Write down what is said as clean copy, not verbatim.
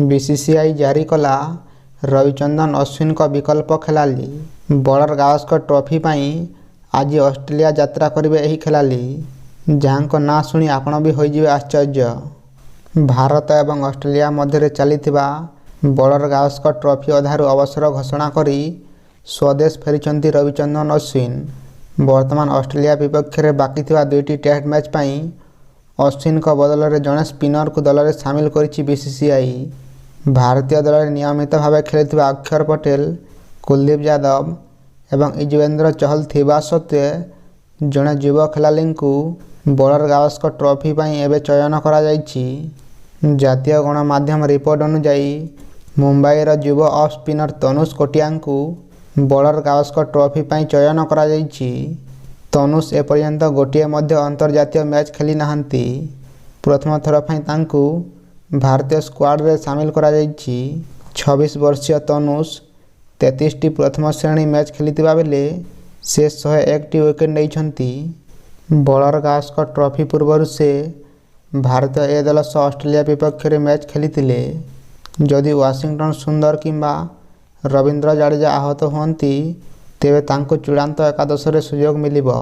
BCCI जारी कला रविचंद्रन अश्विन का विकल्प खेलाली। बॉर्डर गावस्कर ट्रॉफी पाई आज ऑस्ट्रेलिया यात्रा करेंगे यही खेलाली, जहां ना शुणी आपण भी होइजिवे आश्चर्य। भारत एवं ऑस्ट्रेलिया मध्य चलीथिबा बॉर्डर गावस्कर ट्रॉफी अधारू अवसर घोषणा करी स्वदेश फेरिचंती रविचंद्रन अश्विन। वर्तमान ऑस्ट्रेलिया विपक्ष में बाकी थिबा दुईटी टेस्ट मैच पाई अश्विन को बदल में जड़े स्पिनर को दल में सामिल करिछि बीसीसीआई। भारतीय दल में नियमित भाव खेलुथिबा अक्षर पटेल, कुलदीप यादव एवं युजवेंद्र चहल थिबा सत्वे जड़े युवा खेलाड़ी को बॉर्डर गावस्कर ट्रॉफी पाई एबे चयन करा जायछि। जातीय गणमाध्यम रिपोर्ट अनुसार मुंबईर युवा ऑफ स्पिनर तनुष कोटिया को बॉर्डर गावस्कर ट्रॉफी पाई चयन करा जायछि। तनुष एपर्यंत गोटे मध्य अंतर्जातीय मैच खेली नाहंती। प्रथम थर पाई तांकु भारतीय स्क्वाड रे सामिल करा जायछि। 26 वर्षीय तनुष 33 टी प्रथम श्रेणी मैच खेलिथिबा बेले से 101 टी विकेट नेइछंती। बॉर्डर गावस्कर ट्रॉफी पूर्व से भारतीय ए दल सह ऑस्ट्रेलिया विपक्ष में मैच खेलिथिले। जदि वाशिंगटन सुंदर किंबा रविंद्र जडेजा आहत हुअन्ति तेबे तांको चूड़ांत एकादश रे सुयोग मिलिबो।